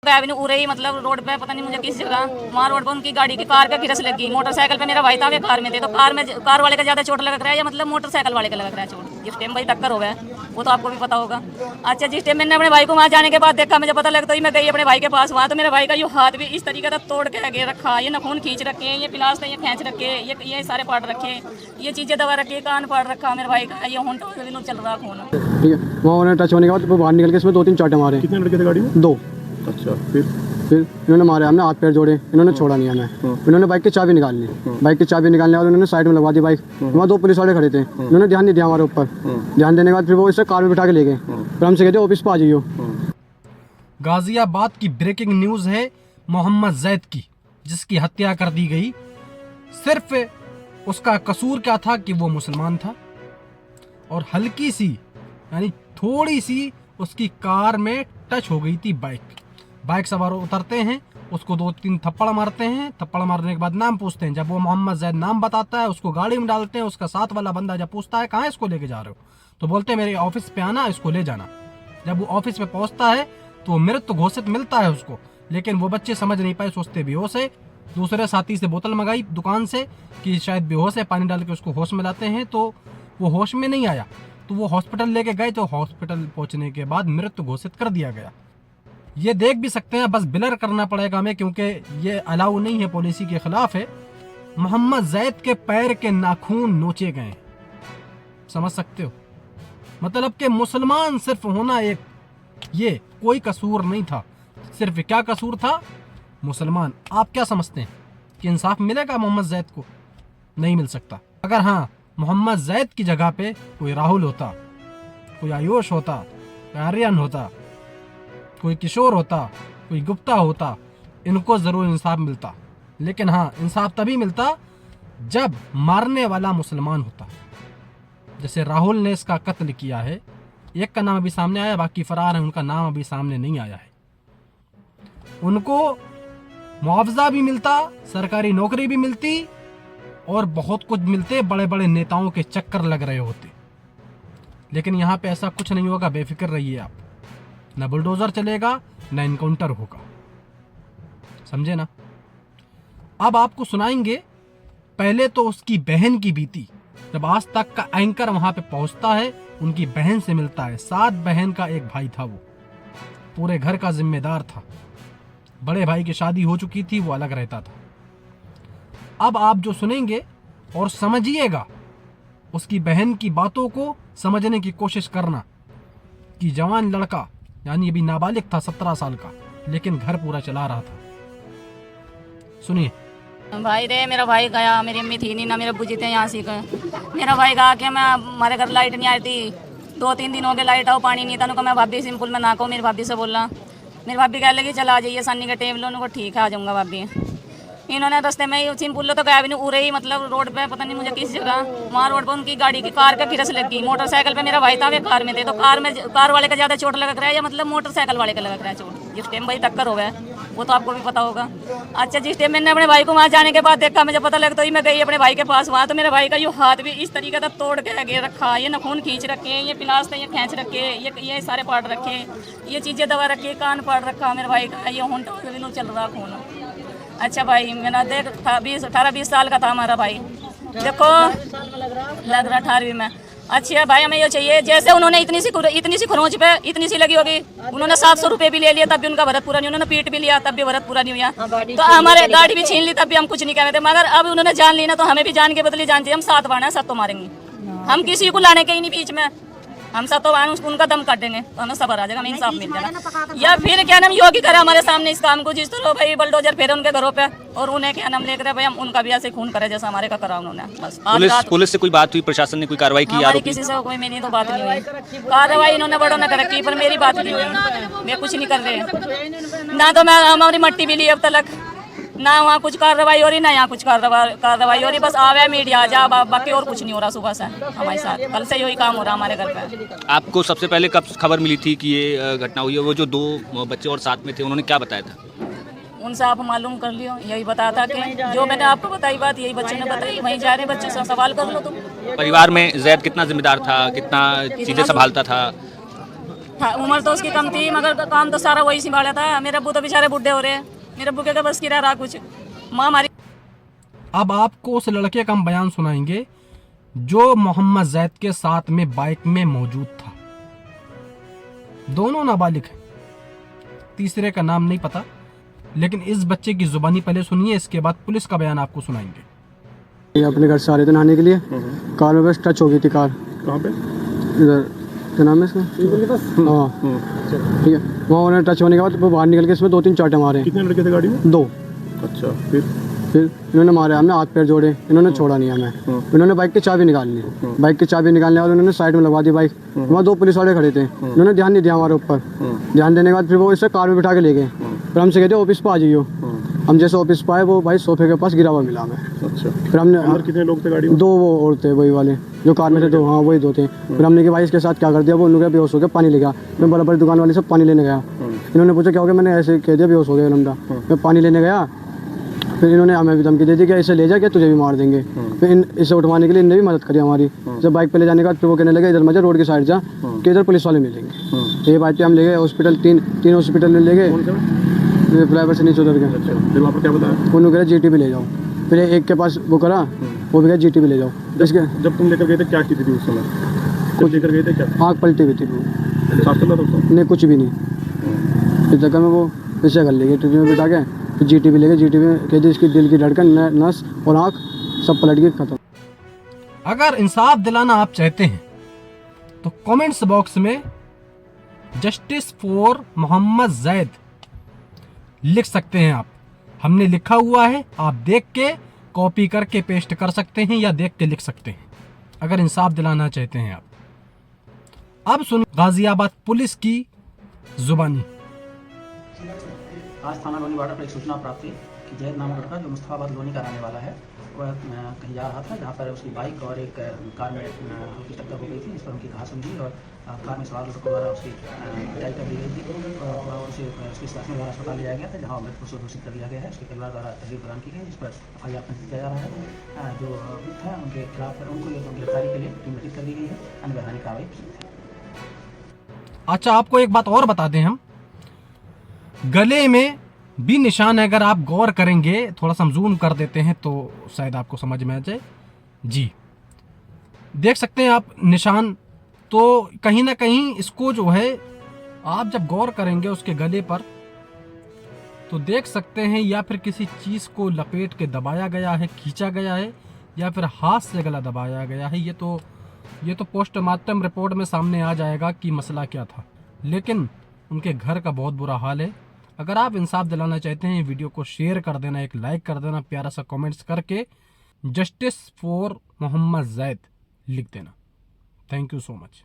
Avenue उरे ही मतलब road पे पता नहीं मुझे किस जगह वहाँ रोड पे उनकी गाड़ी की कार पे गिरस लगी। मोटरसाइकिल पे मेरा भाई था, वे कार में थे, तो कार वाले का ज्यादा चोट लग रहा है या मतलब मोटरसाइकिल वाले का लग रहा है चोट। जिस टाइम भाई टक्कर हो गया वो तो आपको भी पता होगा। अच्छा, जिस टाइम मैंने अपने भाई को वहाँ जाने के बाद देखा, मुझे पता लगता ही मैं गई अपने भाई के पास। वहाँ तो मेरे भाई का ये हाथ भी इस तरीके से तोड़ के आगे रखा, ये नखून खींच रखे, ये पिलास ये खींच रखे, ये सारे पार्ट रखे, ये चीजें दबा रखी, कान फाड़ रखा मेरे भाई का, ये होंठ चल रहा खून। ठीक है, वहाँ उन्होंने टच होने के बाद बाहर निकल के इसमें 2-3 चाटे मारे। कितने लड़के थे गाड़ी में? 2। अच्छा, फिर इन्होंने मारे, हमने हाथ पैर जोड़े, इन्होंने छोड़ा नहीं हमें। इन्होंने बाइक की चाबी निकाल ली, बाइक की चाबी निकालने के बाद उन्होंने साइड में लगवा दी बाइक। वहाँ 2 पुलिस वाले खड़े थे, उन्होंने ध्यान नहीं दिया हमारे ऊपर। ध्यान देने के बाद फिर वो इसे कार में बिठा के ले गए, फिर हमसे कहते ऑफिस पर आ जाइयो। गाजियाबाद की ब्रेकिंग न्यूज है मोहम्मद जैद की, जिसकी हत्या कर दी गई। सिर्फ उसका कसूर क्या था कि वो मुसलमान था और हल्की सी यानी थोड़ी सी उसकी कार में टच हो गई थी बाइक सवार उतरते हैं, उसको 2-3 थप्पड़ मारते हैं। थप्पड़ मारने के बाद नाम पूछते हैं। जब वो मोहम्मद जैद नाम बताता है, उसको गाड़ी में डालते हैं। उसका साथ वाला बंदा जब पूछता है कहाँ इसको लेके जा रहे हो, तो बोलते हैं मेरे ऑफिस पे आना, इसको ले जाना। जब वो ऑफिस पे पहुंचता है तो मृत घोषित मिलता है उसको, लेकिन वो बच्चे समझ नहीं पाए, सोचते बेहोश है। दूसरे साथी से बोतल मंगाई दुकान से कि शायद बेहोश है, पानी डाल के उसको होश में लाते हैं, तो वो होश में नहीं आया। तो वो हॉस्पिटल लेके गए, तो हॉस्पिटल पहुंचने के बाद मृत घोषित कर दिया गया। ये देख भी सकते हैं, बस ब्लर करना पड़ेगा हमें क्योंकि ये अलाउ नहीं है, पॉलिसी के खिलाफ है। मोहम्मद जैद के पैर के नाखून नोचे गए, समझ सकते हो। मतलब कि मुसलमान सिर्फ होना एक ये कोई कसूर नहीं था। सिर्फ क्या कसूर था? मुसलमान। आप क्या समझते हैं कि इंसाफ मिलेगा मोहम्मद जैद को? नहीं मिल सकता। अगर हाँ मोहम्मद जैद की जगह पे कोई राहुल होता, कोई आयुष होता, कोई आर्यन होता, कोई किशोर होता, कोई गुप्ता होता, इनको जरूर इंसाफ मिलता। लेकिन हाँ, इंसाफ तभी मिलता जब मारने वाला मुसलमान होता। जैसे राहुल ने इसका कत्ल किया है, एक का नाम अभी सामने आया, बाकी फरार है, उनका नाम अभी सामने नहीं आया है। उनको मुआवजा भी मिलता, सरकारी नौकरी भी मिलती और बहुत कुछ मिलते, बड़े बड़े नेताओं के चक्कर लग रहे होते। लेकिन यहाँ पे ऐसा कुछ नहीं होगा, बेफिक्र रहिए आप। न बुलडोजर चलेगा, न इनकाउंटर होगा, समझे ना। अब आपको सुनाएंगे पहले तो उसकी बहन की बीती। जब आज तक का एंकर वहां पे पहुंचता है, उनकी बहन से मिलता है। 7 बहन का एक भाई था, वो पूरे घर का जिम्मेदार था। बड़े भाई की शादी हो चुकी थी, वो अलग रहता था। अब आप जो सुनेंगे और समझिएगा, उसकी बहन की बातों को समझने की कोशिश करना कि जवान लड़का यानी अभी नाबालिग था, 17 साल का, लेकिन घर पूरा चला रहा था। सुनिए। भाई रे, मेरा भाई गया, मेरी अम्मी थी नहीं ना, मेरे अब्बू जी थे यहाँ से। मेरा भाई कहा कि मैं हमारे घर लाइट नहीं आई थी, 2-3 दिन हो गए लाइट आओ, पानी नहीं था। उनको मैं भाभी सिंपल में ना कहूँ, मेरी भाभी से बोला। मेरी भाभी कह लगी चला जाइए सन्नी के टेबल, उनको ठीक है आ जाऊँगा भाभी। इन्होंने रास्ते में ही सिंपल तो गया भी नहीं, उरे ही मतलब रोड पे पता नहीं मुझे किस जगह वहाँ रोड पे उनकी गाड़ी की कार पे गिरस लगी। मोटरसाइकिल पे मेरा भाई था, वे कार में थे, तो कार वाले का ज्यादा चोट लग रहा है या मतलब मोटरसाइकिल वाले का लग रहा है चोट। जिस टाइम भाई टक्कर हो गया वो तो आपको भी पता होगा। अच्छा, जिस टाइम मैंने अपने भाई को वहाँ जाने के बाद देखा, मुझे पता लगता ही मैं गई अपने भाई के पास। वहाँ तो मेरे भाई का ये हाथ भी इस तरीके से तोड़ के आगे रखा, ये नखून खींच रखे, ये पिलास ये खींच रखे, ये सारे पार्ट रखे, ये चीजें दबा रखी, कान फाड़ रखा मेरे भाई का, ये होंठ चल रहा खून। अच्छा भाई, मेरा देख 18-20 साल का था हमारा भाई, देखो लग रहा 18वीं में। अच्छा भाई, हमें ये चाहिए, जैसे उन्होंने इतनी सी खरोंच पे इतनी सी लगी होगी, उन्होंने 700 रुपये भी ले लिया तब भी उनका भरत पूरा नहीं, उन्होंने पीट भी लिया तब भी भरत पूरा नहीं हुआ। तो हमारे गाड़ी भी छीन ली तब भी हम कुछ नहीं कह रहे थे, मगर अब उन्होंने जान ली ना, तो हमें भी जान के बदले जान चाहिए। हम 7 बार है, 7 तो मारेंगे, हम किसी को लाने के ही नहीं बीच में, हम 7 तो उनका दम काट देंगे, तो हमें सबर आ जाएगा, हमें इंसाफ मिल जाएगा। या फिर क्या नाम योगी करे हमारे सामने इस काम को, जिस तरह भाई बलडोजर फेरे उनके घरों पे और उन्हें क्या नाम लेकर भाई हम उनका भी ऐसे खून करे जैसा हमारे का करा उन्होंने। बस पुलिस से कोई बात हुई, प्रशासन ने कोई कार्रवाई की? हमारी किसी से कोई मेरी तो बात नहीं हुई, कार्रवाई इन्होंने बड़ों ने कर रखी, पर मेरी बात नहीं हुई। मैं कुछ नहीं कर रहे ना, तो मैं हमारी मट्टी भी ली अब तक ना, वहाँ कुछ कार्रवाई हो रही ना यहाँ कुछ कार्रवाई हो रही। बस आवे मीडिया जा, बाकी और कुछ नहीं हो रहा सुबह से हमारे साथ। कल से यही काम हो रहा हमारे घर पे। आपको सबसे पहले कब खबर मिली थी कि ये घटना हुई है? वो जो 2 बच्चे और साथ में थे, उन्होंने क्या बताया था? उनसे आप मालूम कर लियो, यही बताया था कि जो मैंने आपको बताई बात, यही बच्चे ने बताई। वहीं जा रहे बच्चे से सवाल कर लो तुम। परिवार में जैद कितना जिम्मेदार था, कितना चीजें संभालता था? हाँ, उम्र तो उसकी कम थी मगर काम तो सारा वही संभाला था। मेरे अब्बू तो बेचारे बुढ़े हो रहे हैं, मेरे अब्बू के बस की रहा कुछ। माँ हमारी। अब आपको उस लड़के का हम बयान सुनाएंगे जो मोहम्मद जैद के साथ में बाइक में मौजूद था। दोनों नाबालिग हैं, तीसरे का नाम नहीं पता, लेकिन इस बच्चे की जुबानी पहले सुनिए, इसके बाद पुलिस का बयान आपको सुनाएंगे। ये अपने घर से आ रहे थे नहाने के लिए, कार में बस टच हो गई थी कार। कहाँ पे? इधर क्या नाम है इसका? हाँ ठीक है, वहाँ उन्होंने टच होने के बाद वो बाहर निकल के इसमें 2-3 चाटे मारे। कितने लड़के थे गाड़ी में? 2। अच्छा, फिर इन्होंने मारे, हमने हाथ पैर जोड़े, इन्होंने छोड़ा नहीं हमें। इन्होंने बाइक की चाबी निकाल ली, बाइक की चाबी निकालने वाले उन्होंने साइड में लगवा दी बाइक। वहाँ 2 पुलिस वाले खड़े थे, इन्होंने ध्यान नहीं दिया हमारे ऊपर। ध्यान देने के बाद फिर वो इसे कार में बिठा के ले गए। फिर हमसे कहते ऑफिस पर आ जाइयो। हम जैसे ऑफिस पर आए वो भाई सोफे के पास गिरा हुआ मिला हमें। अच्छा, फिर हमने अंदर कितने लोग थे गाड़ी में? 2 वो और थे, वही वाले जो कार में थे 2। हाँ वही 2 थे। फिर हमने कि भाई इसके साथ क्या कर दिया, वो उन्होंने बेहोश हो गया, पानी ले गया। मैं बराबर दुकान वाले से पानी लेने गया। इन्होंने पूछा क्या हो गया, मैंने ऐसे कह दिया बेहोश हो गया लमडा। मैं पानी लेने गया, फिर इन्होंने हमें भी धमकी दे दी कि इसे ले जा के तुझे भी मार देंगे। फिर इसे उठवाने के लिए इन्होंने भी मदद करी हमारी। जब बाइक पे ले जाने के बाद फिर वो कहने लगे इधर मत जा, रोड की साइड जा कि इधर पुलिस वाले मिलेंगे। तो ये बात पे हम ले गए हॉस्पिटल, 3 हॉस्पिटल में ले गए। ड्राइवर से नीचे उतर गए। अच्छा, फिर वहाँ पर क्या बताया? उन्होंने कहा जीटी भी ले जाओ। फिर एक के पास वो करा, वो भी कहा जीटी भी ले जाओ। इसके जब तुम लेकर गए थे क्या स्थिति थी उस समय? कुछ लेकर गए थे क्या? आँख पलटी हुई थी वो। साफ चल रहा था उसको? नहीं कुछ भी नहीं। इस जगह में वो पीछे कर ले गए, ट्रेन में बिठा के। फिर जीटी भी ले गए, जीटी में कह दी इसकी दिल की धड़कन, नस और आँख सब पलट गई, खत्म। अगर इंसाफ दिलाना आप चाहते हैं तो कमेंट्स बॉक्स में जस्टिस फॉर मोहम्मद जैद लिख सकते हैं आप। हमने लिखा हुआ है, आप देख के कॉपी करके पेस्ट कर सकते हैं या देख के लिख सकते हैं, अगर इंसाफ दिलाना चाहते हैं आप। अब सुन गाजियाबाद पुलिस की जुबानी। आज थाना लोनी बॉर्डर पर एक सूचना प्राप्त हुई कि जैद नामक लड़का जो मुस्तफाबाद लोनी का रहने वाला है, वह कहीं जा रहा था जहाँ पर उसकी बाइक और एक कार में हल्की टक्कर हो गई थी, जिस पर उनकी घास समझी और कार में सवार लोगों द्वारा उसकी पिटाई कर दी गई थी और उसे उसकी स्टाफ द्वारा अस्पताल ले जाया गया था, जहाँ मृत घोषित कर दिया गया है। उसके परिवार द्वारा तहरीर प्रदान की गई, जिस पर FIR पंजीकृत किया जा रहा है। जो अभियुक्त है उनके खिलाफ उनको गिरफ्तारी के लिए टीम गठित कर दी गई है। अन्य वैधानिक कार्रवाई प्रस्तुत है। अच्छा, आपको एक बात और बता दें, हम गले में भी निशान है, अगर आप गौर करेंगे, थोड़ा सा जूम कर देते हैं तो शायद आपको समझ में आ जाए। जी देख सकते हैं आप निशान, तो कहीं ना कहीं इसको जो है आप जब गौर करेंगे उसके गले पर तो देख सकते हैं या फिर किसी चीज़ को लपेट के दबाया गया है, खींचा गया है, या फिर हाथ से गला दबाया गया है। ये तो पोस्टमार्टम रिपोर्ट में सामने आ जाएगा कि मसला क्या था, लेकिन उनके घर का बहुत बुरा हाल है। अगर आप इंसाफ दिलाना चाहते हैं, वीडियो को शेयर कर देना, एक लाइक कर देना, प्यारा सा कमेंट्स करके जस्टिस फॉर मोहम्मद जैद लिख देना। Thank you so much.